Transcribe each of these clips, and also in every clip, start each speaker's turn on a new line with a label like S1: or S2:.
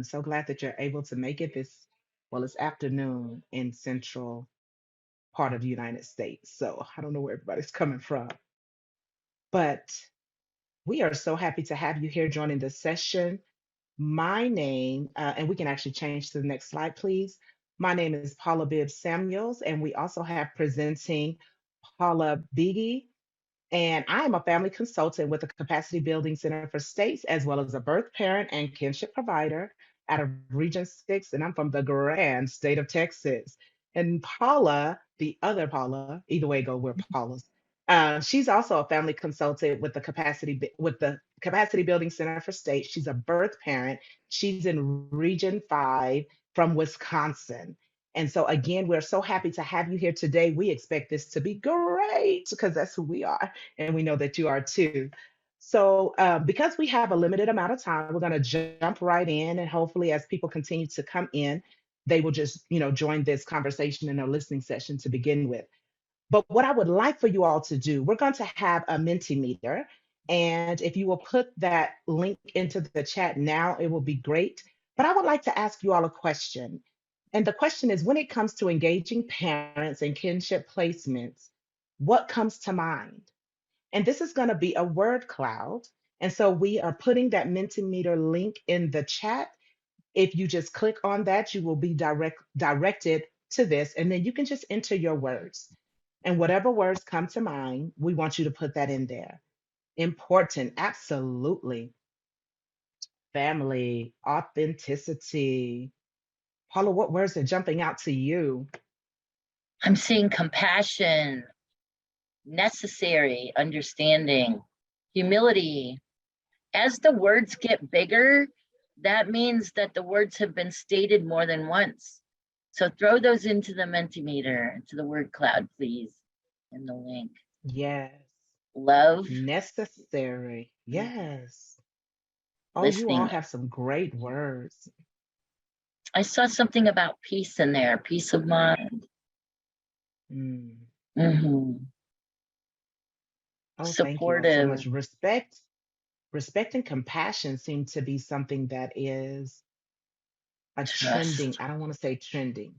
S1: So glad that you're able to make it this, well, it's afternoon in central part of the United States. So I don't know where everybody's coming from, but we are so happy to have you here joining the session. My name, and we can actually change to the next slide, please. My name is Paula Bibb Samuels, and we also have presenting Paula Beatty. And I am a family consultant with the Capacity Building Center for States, as well as a birth parent and kinship provider out of Region 6. And I'm from the grand state of Texas. And Paula, the other Paula, either way go, we're Paulas. She's also a family consultant with the Capacity Building Center for States. She's a birth parent. She's in Region 5 from Wisconsin. And so, again, we're so happy to have you here today. We expect this to be great because that's who we are. And we know that you are too. So, because we have a limited amount of time, we're going to jump right in. And hopefully, as people continue to come in, they will just, join this conversation in a listening session to begin with. But what I would like for you all to do, we're going to have a Mentimeter. And if you will put that link into the chat now, it will be great. But I would like to ask you all a question. And the question is, when it comes to engaging parents and kinship placements, what comes to mind? And this is going to be a word cloud. And so we are putting that Mentimeter link in the chat. If you just click on that, you will be directed to this, and then you can just enter your words. And whatever words come to mind, we want you to put that in there. Important, absolutely. Family, authenticity. Paula, what words are jumping out to you?
S2: I'm seeing compassion, necessary, understanding, humility. As the words get bigger, that means that the words have been stated more than once. So throw those into the Mentimeter, into the word cloud, please, in the link.
S1: Yes.
S2: Love.
S1: Necessary. Yes. Oh, you all
S2: Listening.
S1: have some great words.
S2: I saw something about peace in there, peace of mind.
S1: Mm.
S2: Mm-hmm.
S1: Oh, thank you all so
S2: Supportive.
S1: much. Respect and compassion seem to be something that is a trending,
S2: Trust.
S1: I don't want to say trending.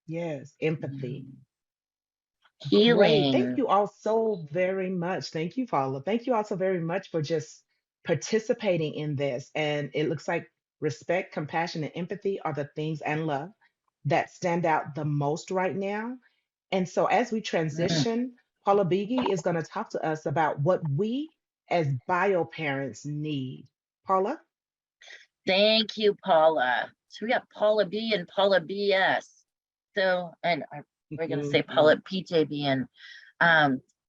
S1: Yes, empathy.
S2: Mm-hmm.
S1: Great. Thank
S2: Healing.
S1: you all so very much. Thank you, Paula. Thank you all so very much for just participating in this. And it looks like respect, compassion, and empathy are the things, and love, that stand out the most right now. And so as we
S2: Mm.
S1: transition, Paula Beatty is going to talk to us about what we as bio parents need. Paula?
S2: Thank you, Paula. So we got Paula B and Paula BS. So, and we're going to say Paula PJB, and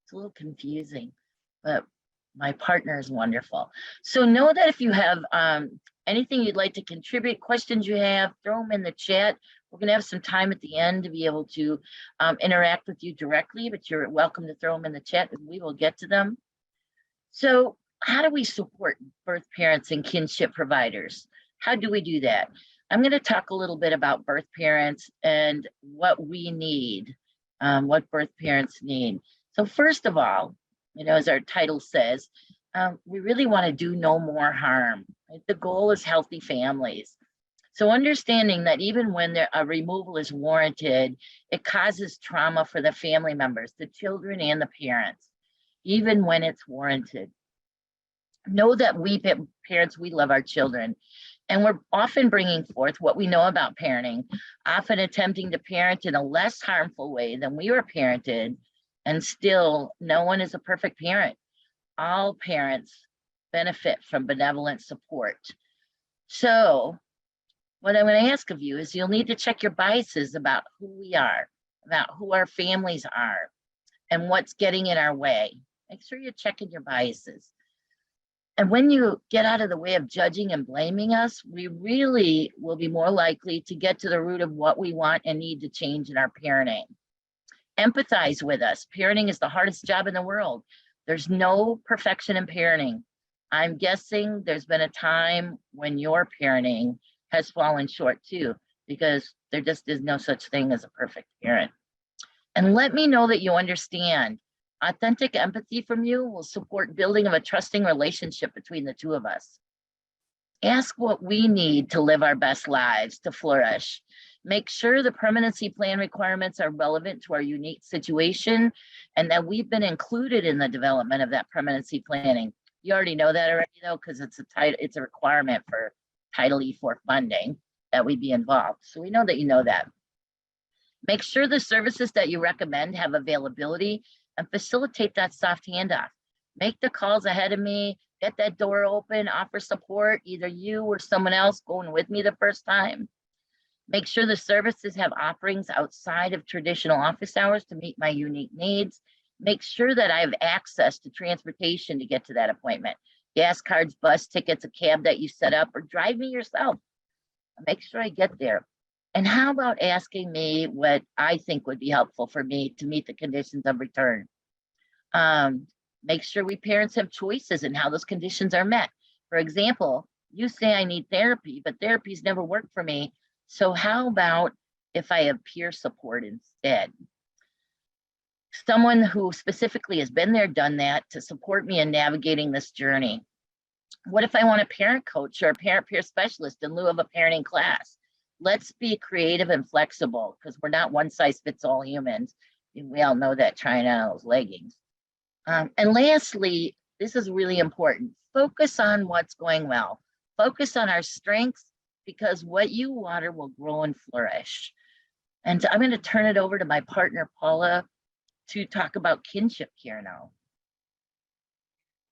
S2: it's a little confusing, but my partner is wonderful. So know that if you have anything you'd like to contribute, questions you have, throw them in the chat. We're going to have some time at the end to be able to interact with you directly, but you're welcome to throw them in the chat and we will get to them. So how do we support birth parents and kinship providers? How do we do that? I'm going to talk a little bit about birth parents and what we need, what birth parents need. So first of all, as our title says, we really want to do no more harm. Right? The goal is healthy families. So understanding that even when a removal is warranted, it causes trauma for the family members, the children and the parents, even when it's warranted. Know that we parents, we love our children, and we're often bringing forth what we know about parenting, often attempting to parent in a less harmful way than we were parented, and still no one is a perfect parent. All parents benefit from benevolent support. So what I'm going to ask of you is you'll need to check your biases about who we are, about who our families are, and what's getting in our way. Make sure you're checking your biases. And when you get out of the way of judging and blaming us, we really will be more likely to get to the root of what we want and need to change in our parenting. Empathize with us. Parenting is the hardest job in the world. There's no perfection in parenting. I'm guessing there's been a time when your parenting has fallen short too, because there just is no such thing as a perfect parent. And let me know that you understand. Authentic empathy from you will support building of a trusting relationship between the two of us. Ask what we need to live our best lives, to flourish. Make sure the permanency plan requirements are relevant to our unique situation and that we've been included in the development of that permanency planning. You already know that already though, because it's a requirement for Title E4 funding that we be involved. So we know that you know that. Make sure the services that you recommend have availability and facilitate that soft handoff. Make the calls ahead of me, get that door open, offer support, either you or someone else going with me the first time. Make sure the services have offerings outside of traditional office hours to meet my unique needs. Make sure that I have access to transportation to get to that appointment. Gas cards, bus tickets, a cab that you set up, or drive me yourself. Make sure I get there. And how about asking me what I think would be helpful for me to meet the conditions of return? Make sure we parents have choices in how those conditions are met. For example, you say I need therapy, but therapy's never worked for me. So how about if I have peer support instead? Someone who specifically has been there, done that to support me in navigating this journey. What if I want a parent coach or a parent peer specialist in lieu of a parenting class? Let's be creative and flexible because we're not one size fits all humans. We all know that trying on those leggings. And lastly, this is really important. Focus on what's going well. Focus on our strengths because what you water will grow and flourish. And I'm going to turn it over to my partner, Paula, to talk about kinship care now.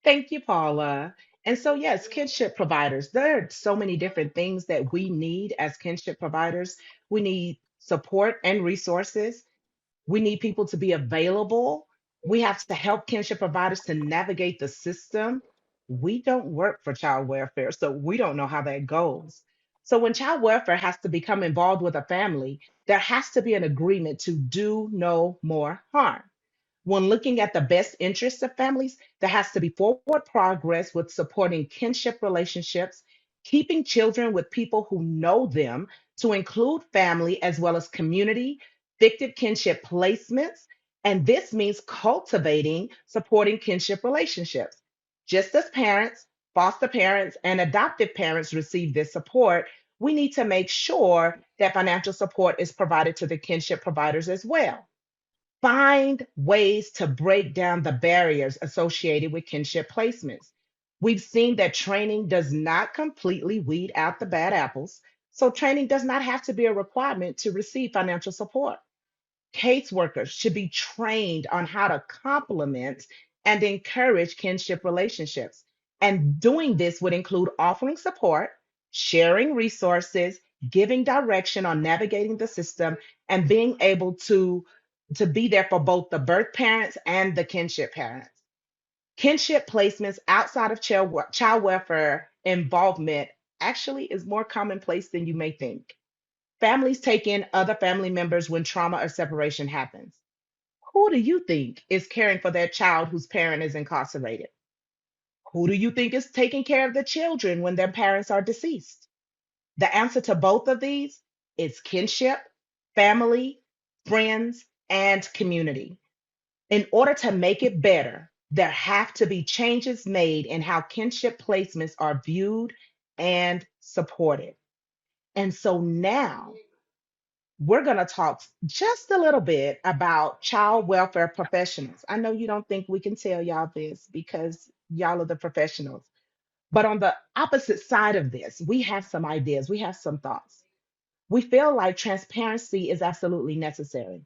S1: Thank you, Paula. And so, yes, kinship providers, there are so many different things that we need as kinship providers. We need support and resources. We need people to be available. We have to help kinship providers to navigate the system. We don't work for child welfare, so we don't know how that goes. So, when child welfare has to become involved with a family, there has to be an agreement to do no more harm. When looking at the best interests of families, there has to be forward progress with supporting kinship relationships, keeping children with people who know them, to include family as well as community, fictive kinship placements, and this means cultivating, supporting kinship relationships. Just as parents, foster parents, and adoptive parents receive this support, we need to make sure that financial support is provided to the kinship providers as well. Find ways to break down the barriers associated with kinship placements. We've seen that training does not completely weed out the bad apples, so training does not have to be a requirement to receive financial support. Caseworkers should be trained on how to complement and encourage kinship relationships. And doing this would include offering support, sharing resources, giving direction on navigating the system, and being able to be there for both the birth parents and the kinship parents. Kinship placements outside of child welfare involvement actually is more commonplace than you may think. Families take in other family members when trauma or separation happens. Who do you think is caring for their child whose parent is incarcerated? Who do you think is taking care of the children when their parents are deceased? The answer to both of these is kinship, family, friends, and community. In order to make it better, there have to be changes made in how kinship placements are viewed and supported. And so now we're going to talk just a little bit about child welfare professionals. I know you don't think we can tell y'all this because y'all are the professionals. But on the opposite side of this, we have some ideas, we have some thoughts. We feel like transparency is absolutely necessary.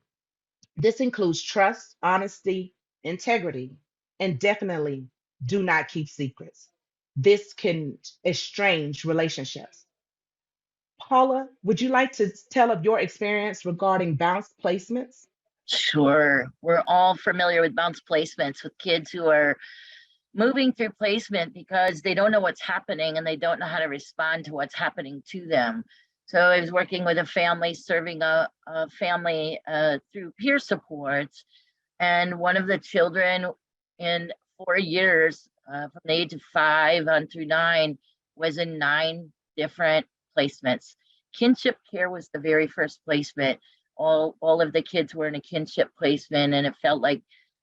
S1: This includes trust, honesty, integrity, and definitely do not keep secrets. This can estrange relationships. Paula, would you like to tell of your experience regarding bounce placements?
S2: Sure. We're all familiar with bounce placements with kids who are moving through placement because they don't know what's happening and they don't know how to respond to what's happening to them. So I was working with a family, serving a family through peer supports. And one of the children in 4 years, from the age of 5 on through 9, was in 9 different placements. Kinship care was the very first placement. All of the kids were in a kinship placement, and it felt like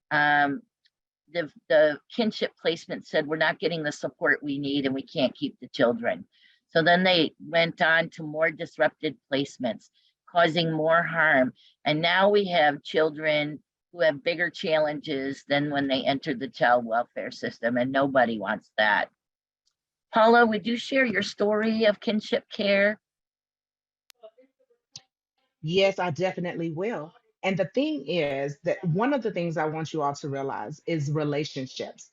S2: the kinship placement said we're not getting the support we need and we can't keep the children. So then they went on to more disrupted placements, causing more harm. And now we have children who have bigger challenges than when they entered the child welfare system, and nobody wants that. Paula, would you share your story of kinship care?
S1: Yes, I definitely will. And the thing is that one of the things I want you all to realize is relationships.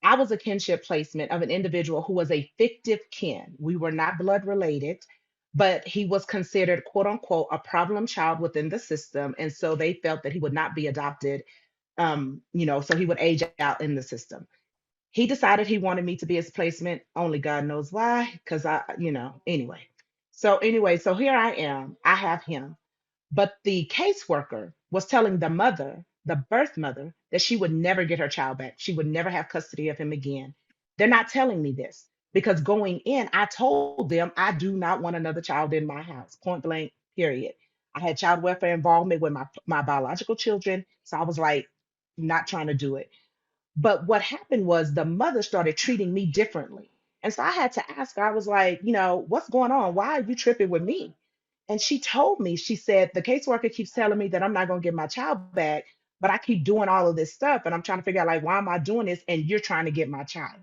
S1: I was a kinship placement of an individual who was a fictive kin. We were not blood related, but he was considered, quote unquote, a problem child within the system. And so they felt that he would not be adopted, so he would age out in the system. He decided he wanted me to be his placement. Only God knows why, because anyway. So here I am. I have him. But the caseworker was telling the mother, the birth mother, that she would never get her child back. She would never have custody of him again. They're not telling me this because going in, I told them I do not want another child in my house, point blank, period. I had child welfare involvement with my biological children. So I was like, not trying to do it. But what happened was the mother started treating me differently. And so I had to ask her, I was like, what's going on? Why are you tripping with me? And she told me, she said, the caseworker keeps telling me that I'm not going to get my child back, but I keep doing all of this stuff. And I'm trying to figure out, like, why am I doing this? And you're trying to get my child.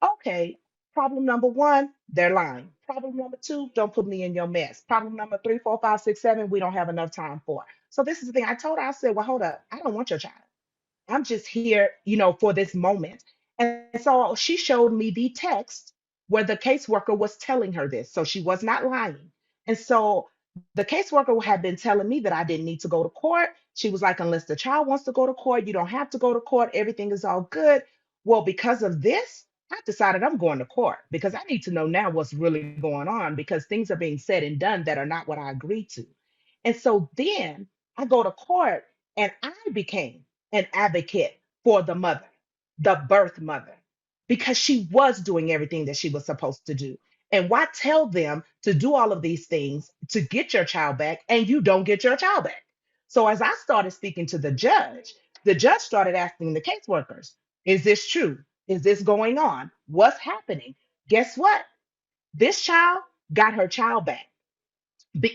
S1: Okay. Problem number one, they're lying. Problem number two, don't put me in your mess. Problem number three, four, five, six, seven, we don't have enough time for. So this is the thing I told her, I said, well, hold up. I don't want your child. I'm just here, for this moment. And so she showed me the text where the caseworker was telling her this. So she was not lying. And so the caseworker had been telling me that I didn't need to go to court. She was like, unless the child wants to go to court, you don't have to go to court. Everything is all good. Well, because of this, I decided I'm going to court because I need to know now what's really going on because things are being said and done that are not what I agreed to. And so then I go to court and I became an advocate for the mother, the birth mother, because she was doing everything that she was supposed to do. And why tell them to do all of these things to get your child back and you don't get your child back? So as I started speaking to the judge started asking the caseworkers, is this true? Is this going on? What's happening? Guess what? This child got her child back.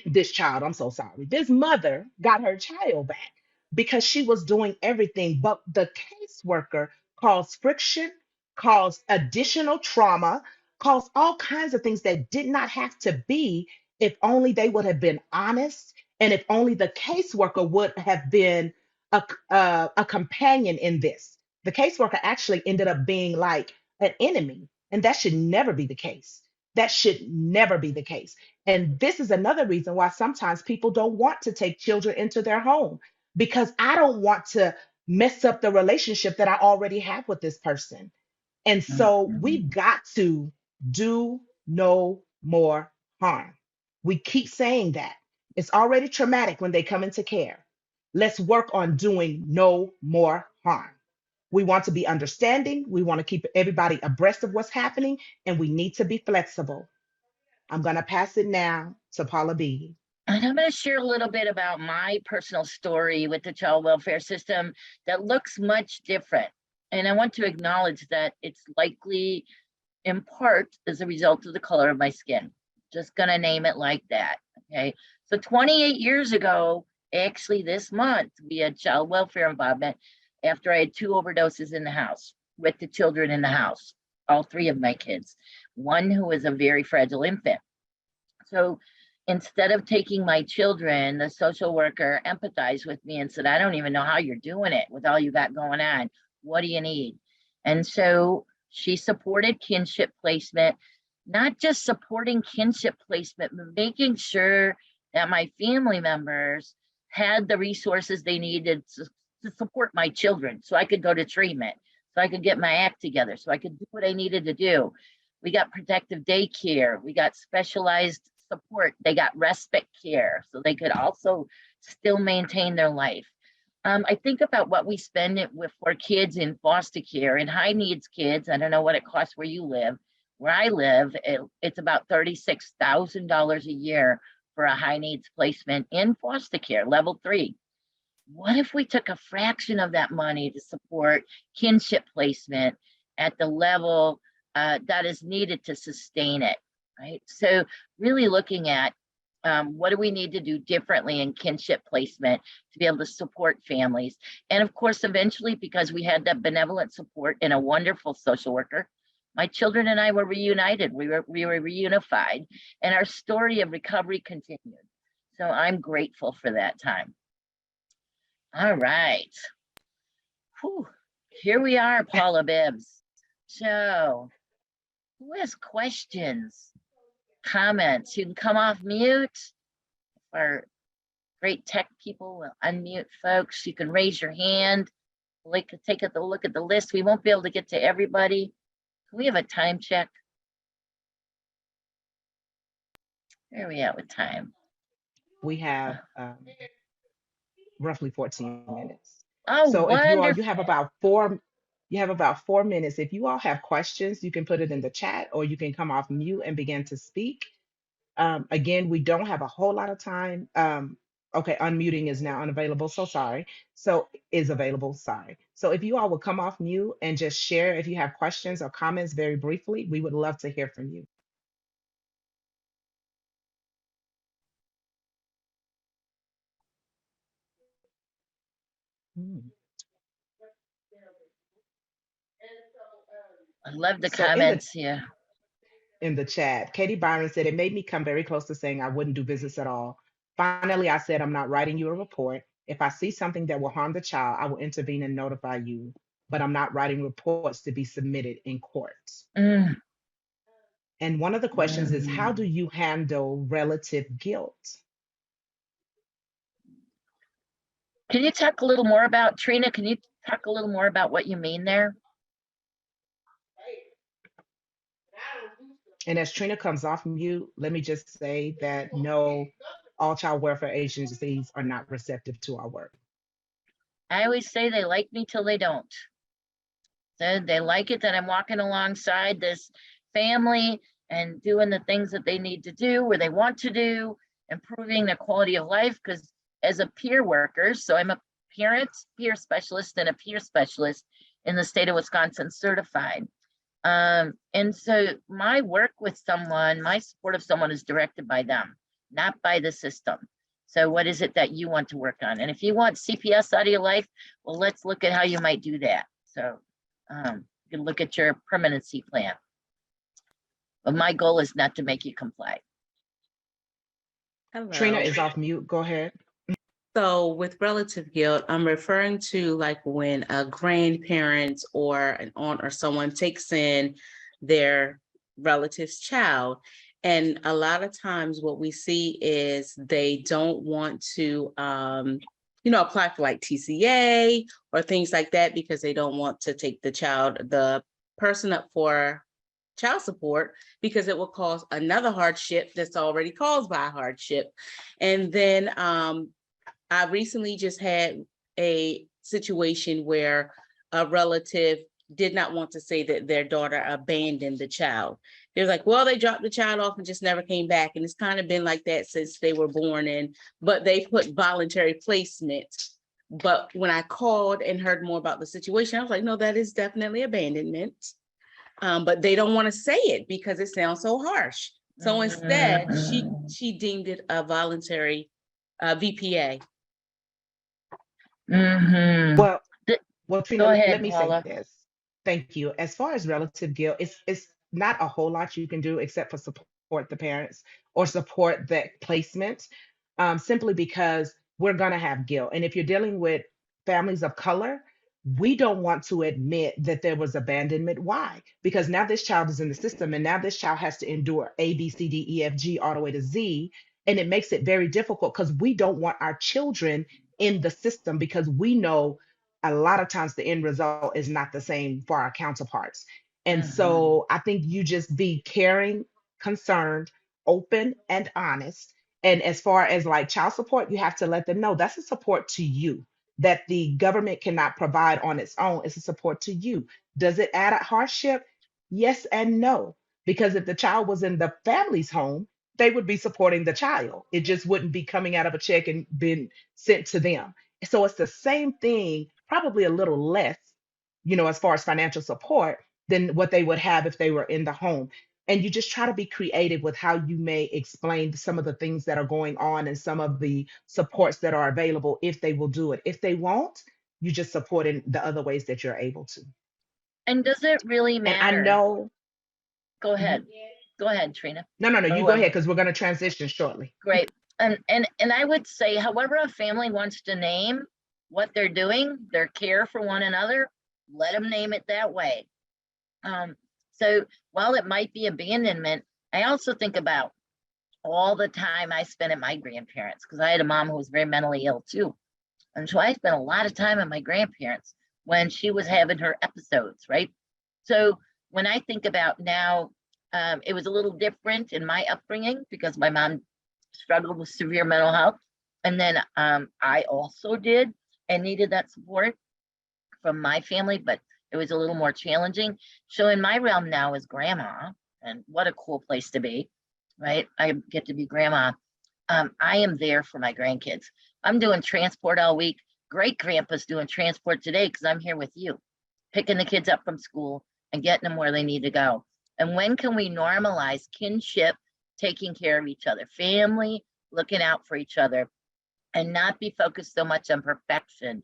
S1: This child, I'm so sorry. This mother got her child back because she was doing everything, but the caseworker caused friction, caused additional trauma, caused all kinds of things that did not have to be if only they would have been honest and if only the caseworker would have been a companion in this. The caseworker actually ended up being like an enemy, and that should never be the case. That should never be the case. And this is another reason why sometimes people don't want to take children into their home because I don't want to mess up the relationship that I already have with this person. And so we've
S2: Mhm.
S1: got to do no more harm. We keep saying that. It's already traumatic when they come into care. Let's work on doing no more harm. We want to be understanding. We want to keep everybody abreast of what's happening, and we need to be flexible. I'm going to pass it now to Paula B.
S2: And I'm going to share a little bit about my personal story with the child welfare system that looks much different. And I want to acknowledge that it's likely in part as a result of the color of my skin. Just going to name it like that. Okay. So 28 years ago, actually this month, we had child welfare involvement after I had 2 overdoses in the house with the children in the house, all 3 of my kids, one who was a very fragile infant. So instead of taking my children, the social worker empathized with me and said, I don't even know how you're doing it with all you got going on. What do you need? And so she supported kinship placement, not just supporting kinship placement, but making sure that my family members had the resources they needed to support my children so I could go to treatment, so I could get my act together, so I could do what I needed to do. We got protective daycare. We got specialized support. They got respite care so they could also still maintain their life. I think about what we spend it with for kids in foster care and high needs kids. I don't know what it costs where you live. Where I live, it's about $36,000 a year for a high needs placement in foster care, level 3. What if we took a fraction of that money to support kinship placement at the level that is needed to sustain it, right? So really looking at what do we need to do differently in kinship placement to be able to support families? And of course, eventually, because we had that benevolent support and a wonderful social worker, my children and I were reunited. We were reunified, and our story of recovery continued. So I'm grateful for that time. All right. Whew. Here we are, Paula Bibbs. So, who has questions, comments? You can come off mute. Our great tech people will unmute folks. You can raise your hand. Like, take a look at the list. We won't be able to get to everybody. Can we have a time check? Where are we at with time?
S1: We have roughly 14 minutes.
S2: Oh,
S1: So if you all,
S2: wonderful.
S1: you have about 4 minutes. If you all have questions, you can put it in the chat or you can come off mute and begin to speak. Again, we don't have a whole lot of time. Okay, unmuting is now unavailable. So sorry. So is available. Sorry. So if you all would come off mute and just share if you have questions or comments very briefly, we would love to hear from you. Hmm.
S2: I love the
S1: So
S2: comments here.
S1: in the chat, Katie Byron said it made me come very close to saying I wouldn't do visits at all. Finally, I said I'm not writing you a report. If I see something that will harm the child, I will intervene and notify you, but I'm not writing reports to be submitted in court.
S2: Mm,
S1: And one of the questions is, how do
S2: mm.
S1: you handle relative guilt?
S2: Can you talk a little more about, Trina, can you talk a little more about what you mean there?
S1: And as Trina comes off mute, let me just say that no, all child welfare agencies are not receptive to our work.
S2: I always say they like me till they don't. They like it that I'm walking alongside this family and doing the things that they need to do, where they want to do, improving their quality of life. Because as a peer worker, so I'm a parent, peer specialist, and a peer specialist in the state of Wisconsin certified. And so my work with someone, my support of someone is directed by them, not by the system. So what is it that you want to work on? And if you want CPS out of your life, well, let's look at how you might do that. So you can look at your permanency plan. But my goal is not to make you comply.
S1: Trina
S3: Hello.
S1: is off mute. Go ahead.
S3: So with relative guilt, I'm referring to like when a grandparent or an aunt or someone takes in their relative's child. And a lot of times what we see is they don't want to, apply for like TCA or things like that because they don't want to take the person up for child support because it will cause another hardship that's already caused by a hardship. And then I recently just had a situation where a relative did not want to say that their daughter abandoned the child. They're like, well, they dropped the child off and just never came back. And it's kind of been like that since they were born in, but they put voluntary placement. But when I called and heard more about the situation, I was like, no, that is definitely abandonment. But they don't want to say it because it sounds so harsh. So instead, she deemed it a voluntary VPA.
S1: Well, well,
S2: Go
S1: Trina, let
S2: ahead,
S1: me say
S2: Paula.
S1: this. Thank you. As far as relative guilt, it's not a whole lot you can do except for support the parents or support that placement, simply because we're gonna have guilt. And if you're dealing with families of color, we don't want to admit that there was abandonment. Why? Because now this child is in the system, and now this child has to endure A, B, C, D, E, F, G, all the way to Z, and it makes it very difficult because we don't want our children in the system because we know a lot of times the end result is not the same for our counterparts. And so I think you just be caring, concerned, open, and honest. And as far as like child support, you have to let them know that's a support to you that the government cannot provide on its own. It's a support to you. Does it add a hardship? Yes and no. Because if the child was in the family's home, they would be supporting the child. It just wouldn't be coming out of a check and being sent to them. So it's the same thing, probably a little less, as far as financial support, than what they would have if they were in the home. And you just try to be creative with how you may explain some of the things that are going on and some of the supports that are available if they will do it. If they won't, you just support in the other ways that you're able to.
S2: And does it really
S1: And I
S2: matter?
S1: know,
S2: Go
S1: mhm.
S2: ahead. Go ahead, Trina.
S1: No,
S2: Or
S1: you go
S2: whoever.
S1: ahead because we're going to transition shortly.
S2: Great. And I would say, however a family wants to name what they're doing, their care for one another, let them name it that way. So while it might be abandonment, I also think about all the time I spent at my grandparents, because I had a mom who was very mentally ill too. And so I spent a lot of time at my grandparents when she was having her episodes, right? So when I think about now, it was a little different in my upbringing because my mom struggled with severe mental health. And then I also did and needed that support from my family, but it was a little more challenging. So in my realm now is grandma, and what a cool place to be, right? I get to be grandma. I am there for my grandkids. I'm doing transport all week. Great grandpa's doing transport today because I'm here with you, picking the kids up from school and getting them where they need to go. And when can we normalize kinship, taking care of each other, family, looking out for each other, and not be focused so much on perfection?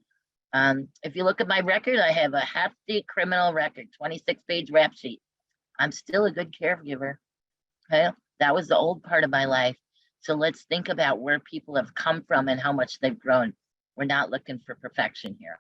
S2: If you look at my record, I have a hefty criminal record, 26-page rap sheet. I'm still a good caregiver. Okay, that was the old part of my life. So let's think about where people have come from and how much they've grown. We're not looking for perfection here.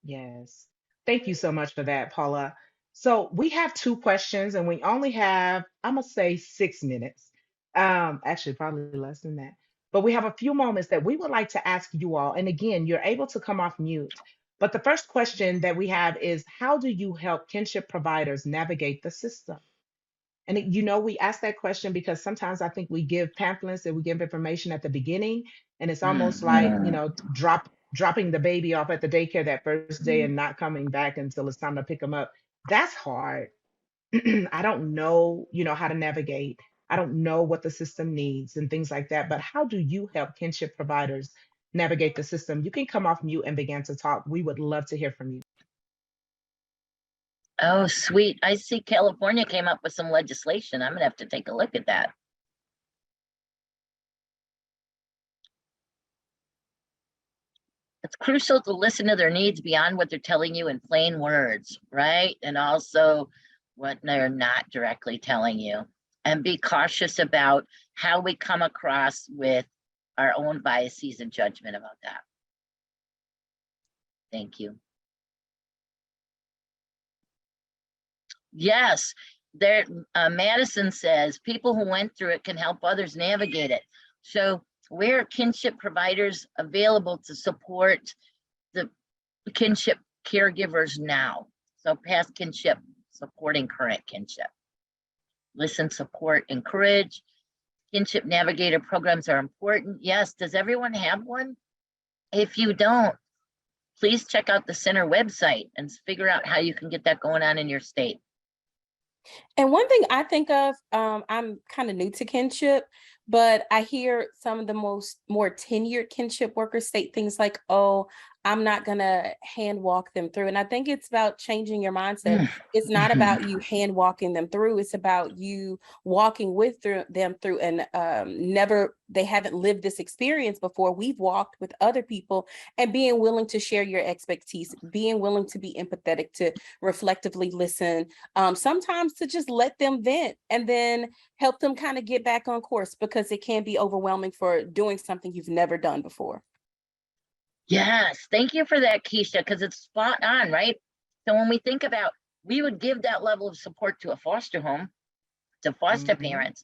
S1: Yes. Thank you so much for that, Paula. So we have two questions and we only have, I'm gonna say 6 minutes. Actually probably less than that. But we have a few moments that we would like to ask you all. And again, you're able to come off mute. But the first question that we have is how do you help kinship providers navigate the system? And we ask that question because sometimes I think we give pamphlets and we give information at the beginning, and it's almost like,
S2: Mhm.
S1: dropping the baby off at the daycare that first day and not coming back until it's time to pick them up. That's hard. I don't know, how to navigate. I don't know what the system needs and things like that. But how do you help kinship providers navigate the system? You can come off mute and begin to talk. We would love to hear from you.
S2: Oh, sweet. I see California came up with some legislation. I'm gonna have to take a look at that. It's crucial to listen to their needs beyond what they're telling you in plain words, right? And also what they're not directly telling you. And be cautious about how we come across with our own biases and judgment about that. Thank you. Yes, there. Madison says people who went through it can help others navigate it. So where are kinship providers available to support the kinship caregivers now? So past kinship, supporting current kinship. Listen, support, encourage. Kinship navigator programs are important. Yes, does everyone have one? If you don't, please check out the center website and figure out how you can get that going on in your state.
S3: And one thing I think of, I'm kind of new to kinship, but I hear some of the more tenured kinship workers state things like, oh, I'm not going to hand walk them through. And I think it's about changing your mindset. It's not about you hand walking them through. It's about you walking with them through and they haven't lived this experience before. We've walked with other people and being willing to share your expertise, being willing to be empathetic, to reflectively listen, sometimes to just let them vent and then help them kind of get back on course, because it can be overwhelming for doing something you've never done before.
S2: Yes, thank you for that, Keisha, because it's spot on, right? So when we think about, we would give that level of support to a foster home, to foster parents.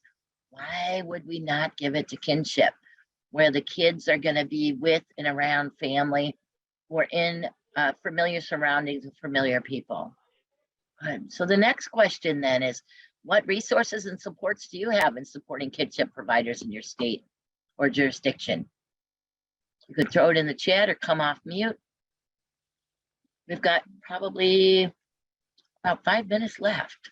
S2: Why would we not give it to kinship, where the kids are going to be with and around family or in familiar surroundings with familiar people? So the next question then is, what resources and supports do you have in supporting kinship providers in your state or jurisdiction? You could throw it in the chat or come off mute. We've got probably about 5 minutes left.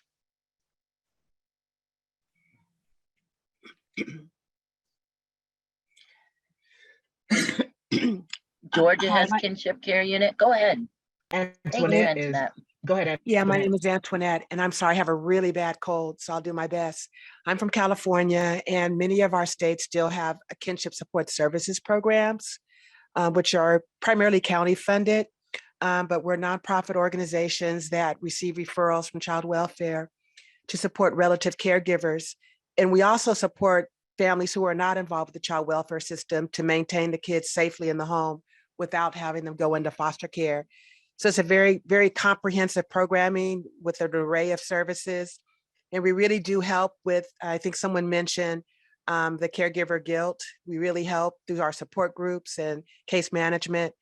S2: Georgia has kinship care unit. Go ahead. Thanks,
S1: Antoinette is
S2: Antoinette.
S1: Go ahead,
S4: Yeah, my
S1: Antoinette.
S4: name is Antoinette, and I'm sorry, I have a really bad cold, so I'll do my best. I'm from California, and many of our states still have a kinship support services programs, which are primarily county funded, but we're nonprofit organizations that receive referrals from child welfare to support relative caregivers. And we also support families who are not involved with the child welfare system to maintain the kids safely in the home without having them go into foster care. So it's a very, very comprehensive programming with an array of services. And we really do help with, I think someone mentioned the caregiver guilt. We really help through our support groups and case management.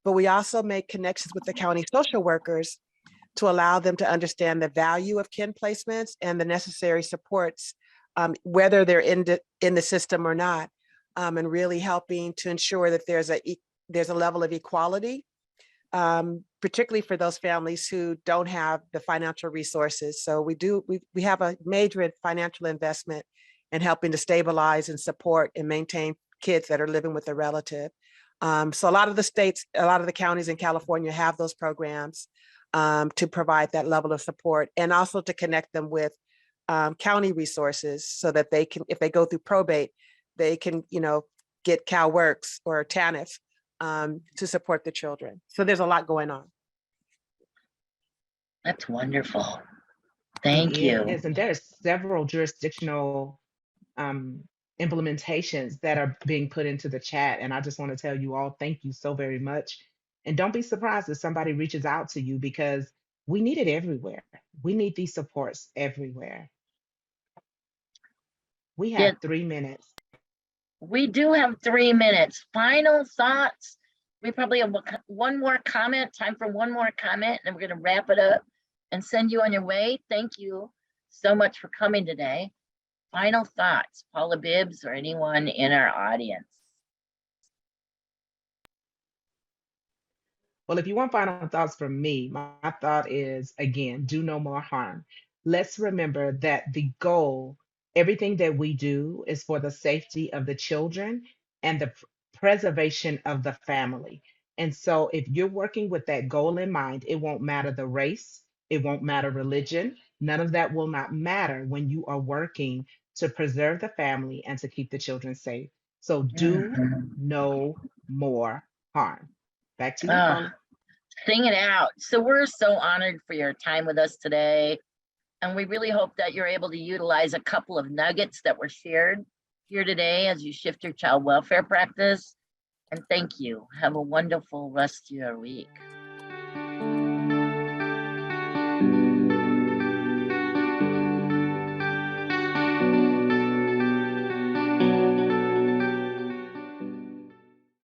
S4: But we also make connections with the county social workers to allow them to understand the value of kin placements and the necessary supports, whether they're in the system or not, and really helping to ensure that there's a level of equality, particularly for those families who don't have the financial resources. So we have a major financial investment in helping to stabilize and support and maintain kids that are living with a relative. So a lot of the counties in California have those programs to provide that level of support, and also to connect them with county resources so that they can, if they go through probate, they can, get CalWorks or TANF to support the children. So there's a lot going on.
S2: That's wonderful.
S1: It
S2: Thank you.
S1: is, and there's several jurisdictional um, implementations that are being put into the chat. And I just want to tell you all, thank you so very much. And don't be surprised if somebody reaches out to you, because we need it everywhere. We need these supports everywhere. We
S2: Yeah,
S1: have 3 minutes.
S2: we do have 3 minutes. Final thoughts. We probably have one more comment, time for one more comment, and we're going to wrap it up and send you on your way. Thank you so much for coming today. Final thoughts, Paula Bibbs or anyone in our audience.
S1: Well, if you want final thoughts from me, my thought is, again, do no more harm. Let's remember that the goal, everything that we do, is for the safety of the children and the preservation of the family. And so, if you're working with that goal in mind, it won't matter the race, it won't matter religion, none of that will not matter when you are working to preserve the family and to keep the children safe. So, do no more harm. Back to you,
S2: Ah,
S1: Paula.
S2: sing it out. So we're so honored for your time with us today. And we really hope that you're able to utilize a couple of nuggets that were shared here today as you shift your child welfare practice. And thank you. Have a wonderful rest of your week.